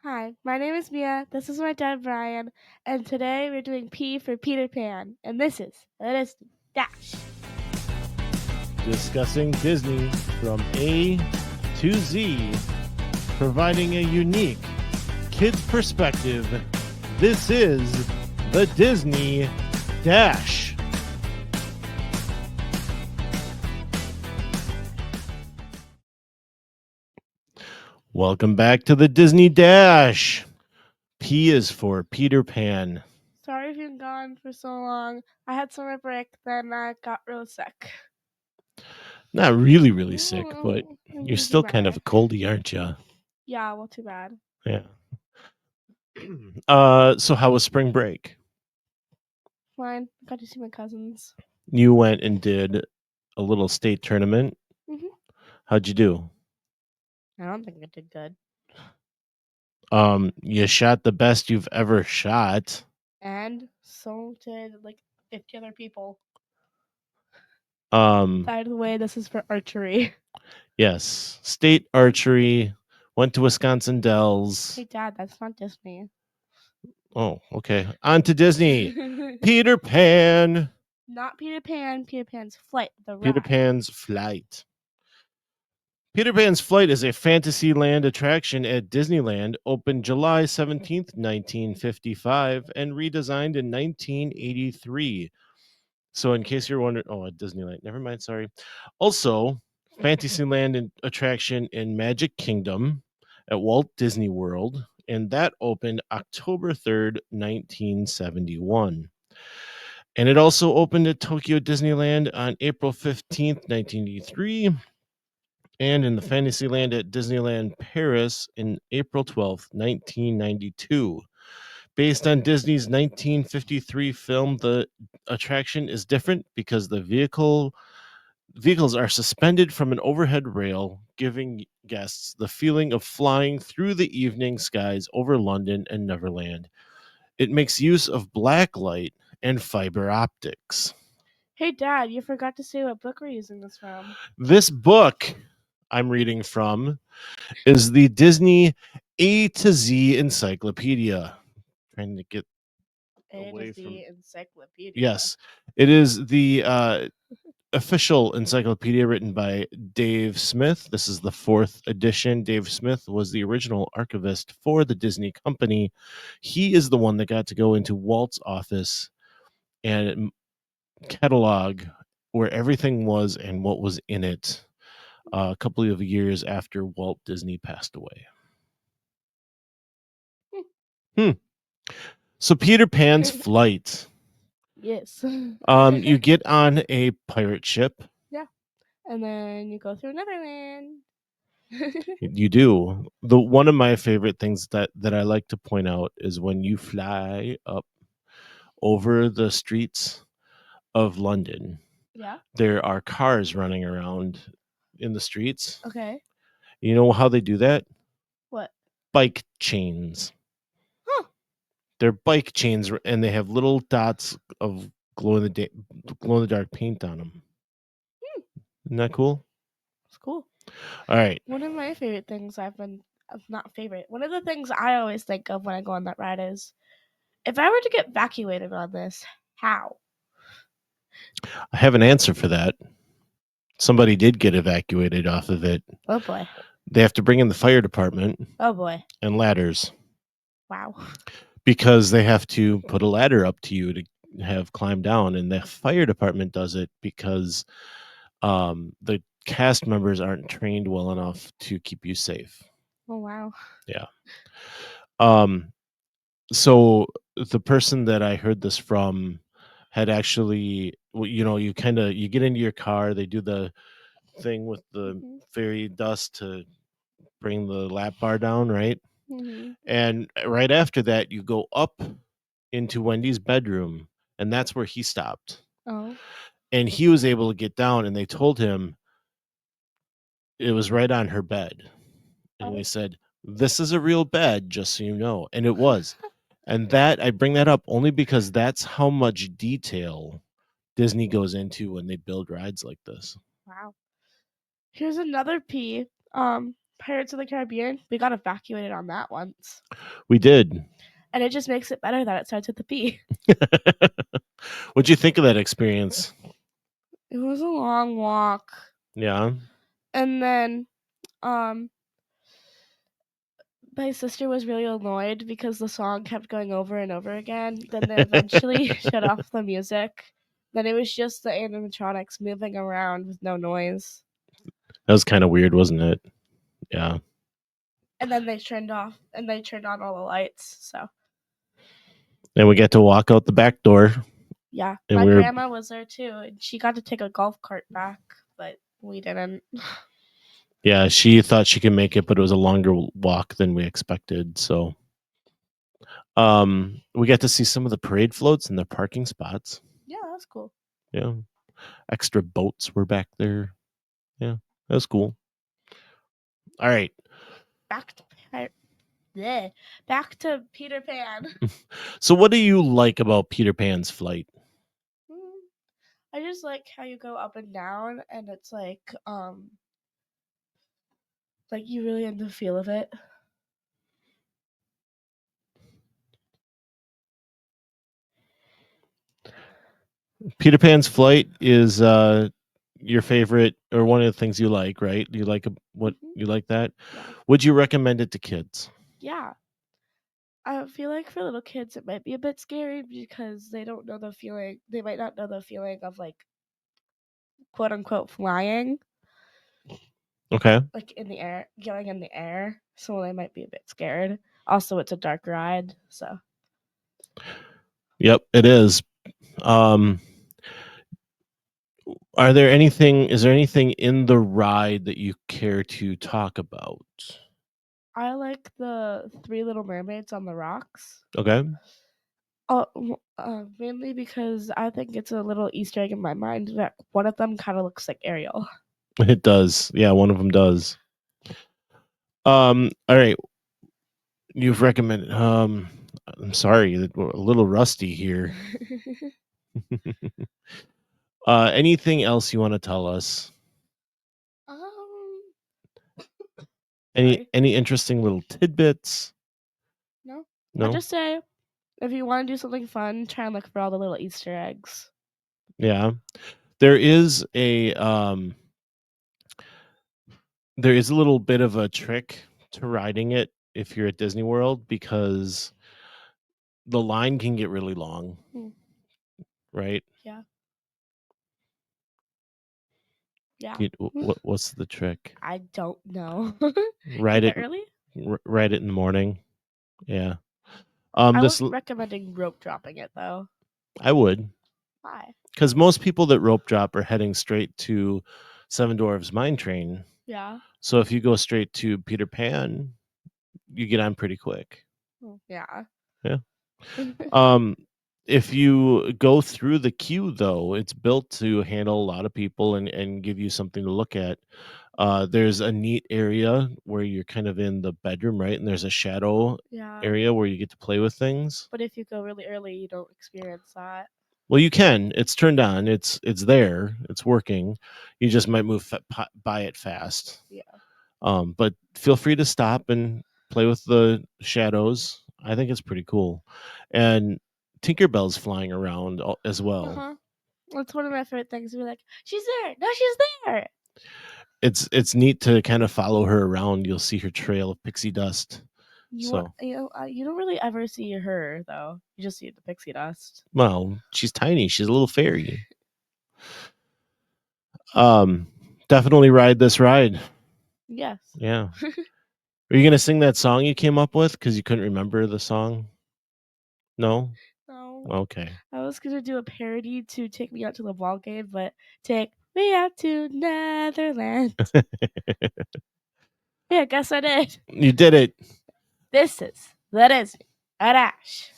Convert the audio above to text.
Hi, my name is Mia. This is my dad Brian, and today we're doing P for Peter Pan, and this is Disney Dash. Discussing Disney from A to Z, providing a unique kids perspective. This is the Disney Dash. Welcome back to the Disney Dash. P is for Peter Pan. Sorry if you've been gone for so long. I had summer break, then I got real sick. Not really sick, but I'm you're losing still my kind of eye. coldy, aren't you? Yeah, well, too bad. Yeah. So how was spring break? Fine. Got to see my cousins. You went and did a little state tournament. hmm How'd you do? I don't think I did good. You shot the best you've ever shot. And so did like 50 other people. Um, By the way, this is for archery. yes, state archery. Went to Wisconsin Dells. Hey, Dad, that's not Disney. Oh, okay. On to Disney. Peter Pan. Not Peter Pan. Peter Pan's Flight, the ride. Peter Pan's Flight. Peter Pan's Flight is a Fantasyland attraction at Disneyland, opened July 17th, 1955, and redesigned in 1983. So, in case you're wondering, at Disneyland, never mind, sorry. Also, Fantasyland attraction in Magic Kingdom at Walt Disney World, and that opened October 3rd, 1971. And it also opened at Tokyo Disneyland on April 15th, 1983, and in the Fantasyland at Disneyland Paris in April 12th, 1992. Based on Disney's 1953 film, the attraction is different because the vehicles are suspended from an overhead rail, giving guests the feeling of flying through the evening skies over London and Neverland. It makes use of black light and fiber optics. Hey, Dad, you forgot to say what book we're using this from. This book I'm reading from is the Disney A to Z Encyclopedia. Trying to get away from Encyclopedia. Yes, it is the official encyclopedia written by Dave Smith. This is the fourth edition. Dave Smith was the original archivist for the Disney company. He is the one that got to go into Walt's office and catalog where everything was and what was in it a couple of years after Walt Disney passed away. So Peter Pan's Flight. Yes. You get on a pirate ship. Yeah. And then you go through Neverland. You do. The one of my favorite things that I like to point out is when you fly up over the streets of London. Yeah. There are cars running around in the streets. Okay. You know how they do that? What? Bike chains. Huh. They're bike chains, and they have little dots of glow in the dark paint on them. Isn't that cool? It's cool. All right. One of my favorite things not favorite. One of the things I always think of when I go on that ride is, if I were to get evacuated on this, how? I have an answer for that. Somebody did get evacuated off of it. Oh boy. They have to bring in the fire department. Oh boy. And ladders. Wow. Because they have to put a ladder up to you to have climbed down, and the fire department does it because the cast members aren't trained well enough to keep you safe. Oh wow. Yeah. So the person that I heard this from had actually, you get into your car, they do the thing with the fairy dust to bring the lap bar down, right? Mm-hmm. And right after that, you go up into Wendy's bedroom, and that's where he stopped. Oh. And he was able to get down, and they told him it was right on her bed. And we said, "This is a real bed, just so you know." And it was. And that, I bring that up only because that's how much detail Disney goes into when they build rides like this. Wow. Here's another P. Pirates of the Caribbean, we got evacuated on that once. We did. And it just makes it better that it starts with the P. What'd you think of that experience? It was a long walk. Yeah. And then my sister was really annoyed because the song kept going over and over again. Then they eventually shut off the music. Then it was just the animatronics moving around with no noise. That was kind of weird, wasn't it? Yeah. And then they turned on all the lights. So And we get to walk out the back door. yeah, And my we were grandma was there too, and she got to take a golf cart back, but we didn't. Yeah, she thought she could make it, but it was a longer walk than we expected. So we got to see some of the parade floats and the parking spots. Yeah, that's cool. Yeah. Extra boats were back there. Yeah. That was cool. All right. Back to back to Peter Pan. So what do you like about Peter Pan's flight? I just like how you go up and down, and it's like you really in the feel of it. Peter Pan's flight is your favorite or one of the things you like, right? Do you like what you like that? Yeah. Would you recommend it to kids? Yeah. I feel like for little kids it might be a bit scary because they don't know the feeling. They might not know the feeling of like quote unquote flying. Okay. Like in the air, going in the air. So they might be a bit scared. Also, it's a dark ride, so. Yep, it is. Is there anything in the ride that you care to talk about? I like the Three Little Mermaids on the rocks. Okay. Mainly because I think it's a little Easter egg in my mind that one of them kind of looks like Ariel. It does. Yeah, one of them does. All right. You've recommended I'm sorry, we're a little rusty here. Anything else you want to tell us? um, Any sorry. any interesting little tidbits? No. I No? just say if you want to do something fun, try and look for all the little Easter eggs. Yeah. There is a little bit of a trick to riding it if you're at Disney World because the line can get really long. Right? Yeah. Yeah. What's the trick? I don't know. Ride Get it there early? ride it in the morning. Yeah. I This wasn't recommending rope dropping it though. I would. Why? Because most people that rope drop are heading straight to Seven Dwarfs Mine Train. Yeah. So if you go straight to Peter Pan, you get on pretty quick. Yeah. Yeah. If you go through the queue though, it's built to handle a lot of people and give you something to look at. There's a neat area where you're kind of in the bedroom, right? And there's a shadow Yeah. area where you get to play with things. But if you go really early, you don't experience that. Well, you can. It's turned on. It's there. It's working. You just might move by it fast. Yeah. But feel free to stop and play with the shadows. I think it's pretty cool. And Tinkerbell's flying around as well. Uh-huh. That's one of my favorite things. We're like, she's there. No, she's there. It's neat to kind of follow her around. You'll see her trail of pixie dust. You don't really ever see her though. You just see the pixie dust. Well, she's tiny. She's a little fairy. Definitely ride this ride. Yes. Yeah. Are you gonna sing that song you came up with because you couldn't remember the song? No. No. Okay. I was gonna do a parody to "Take Me Out to the Ball Game," but "Take Me Out to Netherlands." Yeah, guess I did. You did it. This is the Disney Dash.